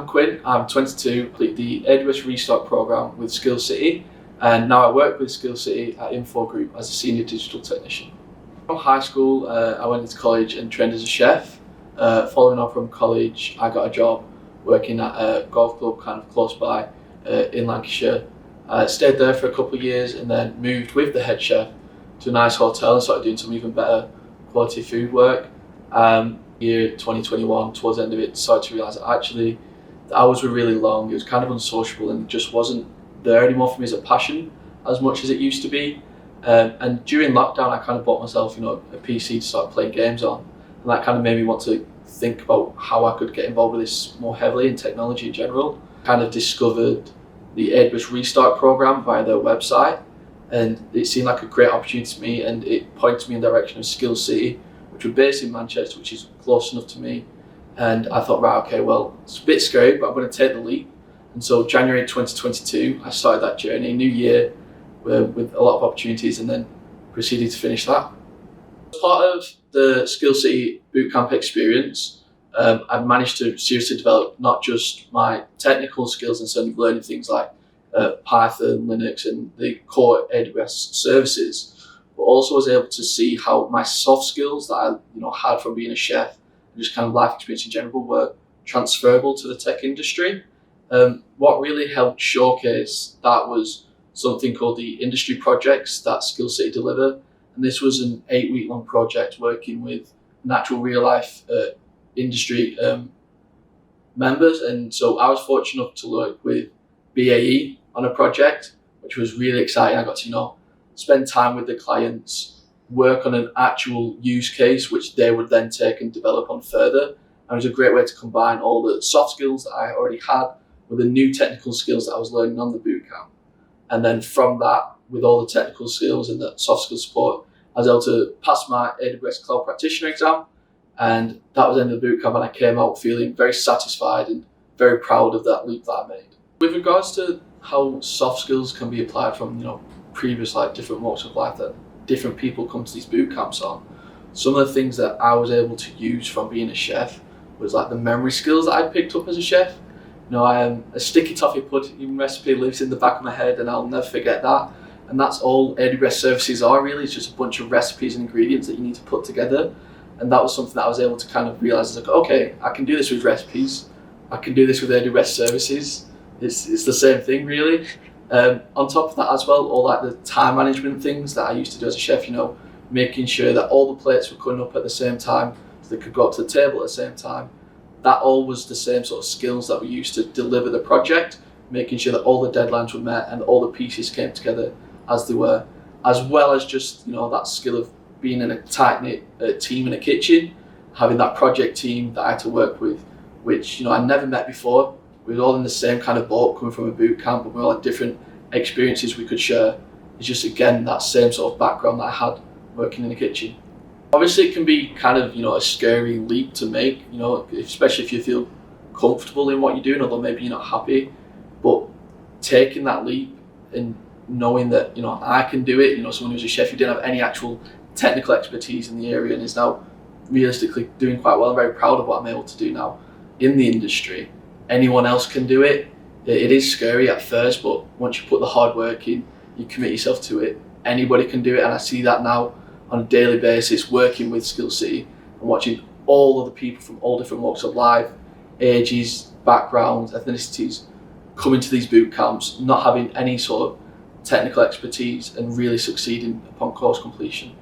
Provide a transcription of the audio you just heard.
I'm Quinn, I'm 22, complete the AWS Restart program with Skill City, and now I work with Skill City at Info Group as a senior digital technician. From high school, I went into college and trained as a chef. Following on from college, I got a job working at a golf club kind of close by in Lancashire. I stayed there for a couple of years and then moved with the head chef to a nice hotel and started doing some even better quality food work. Year 2021, towards the end of it, started to realise that actually the hours were really long, it was kind of unsociable and just wasn't there anymore for me as a passion as much as it used to be. And during lockdown, I kind of bought myself, a PC to start playing games on, and that kind of made me want to think about how I could get involved with this more heavily in technology in general. Kind of discovered the AWS Restart program via their website, and it seemed like a great opportunity to me, and it pointed me in the direction of Skill City, which were based in Manchester, which is close enough to me. And I thought, right, okay, well, it's a bit scary, but I'm going to take the leap. And so January 2022, I started that journey, new year, with a lot of opportunities, and then proceeded to finish that. As part of the Skill City Bootcamp experience, I've managed to seriously develop not just my technical skills in terms of learning things like Python, Linux, and the core AWS services, but also was able to see how my soft skills that I had from being a chef and just kind of life experience in general were transferable to the tech industry. What really helped showcase that was something called the industry projects that Skill City deliver. And this was an 8-week long project working with natural real life industry members. And so I was fortunate enough to work with BAE on a project, which was really exciting. I got to, spend time with the clients, work on an actual use case, which they would then take and develop on further. And it was a great way to combine all the soft skills that I already had with the new technical skills that I was learning on the bootcamp. And then from that, with all the technical skills and the soft skill support, I was able to pass my AWS Cloud Practitioner exam. And that was the end of the bootcamp, and I came out feeling very satisfied and very proud of that leap that I made. With regards to how soft skills can be applied from, previous different walks of life that different people come to these boot camps on. Some of the things that I was able to use from being a chef was the memory skills that I picked up as a chef. I am a sticky toffee pudding recipe lives in the back of my head, and I'll never forget that. And that's all AWS services are really. It's just a bunch of recipes and ingredients that you need to put together. And that was something that I was able to kind of realize, okay, I can do this with recipes. I can do this with AWS services. It's the same thing really. On top of that as well, all the time management things that I used to do as a chef, making sure that all the plates were coming up at the same time so they could go up to the table at the same time. That all was the same sort of skills that we used to deliver the project, making sure that all the deadlines were met and all the pieces came together as they were, as well as just, that skill of being in a tight-knit team in a kitchen, having that project team that I had to work with, which, I never met before. We were all in the same kind of boat coming from a boot camp, but we all had different experiences we could share. It's just, again, that same sort of background that I had working in the kitchen. Obviously, it can be kind of, a scary leap to make, especially if you feel comfortable in what you're doing, although maybe you're not happy. But taking that leap and knowing that, I can do it, someone who's a chef who didn't have any actual technical expertise in the area and is now realistically doing quite well. I'm very proud of what I'm able to do now in the industry. Anyone else can do it. It is scary at first, but once you put the hard work in, you commit yourself to it, anybody can do it. And I see that now on a daily basis, working with Skill City and watching all of the people from all different walks of life, ages, backgrounds, ethnicities, come into these boot camps, not having any sort of technical expertise and really succeeding upon course completion.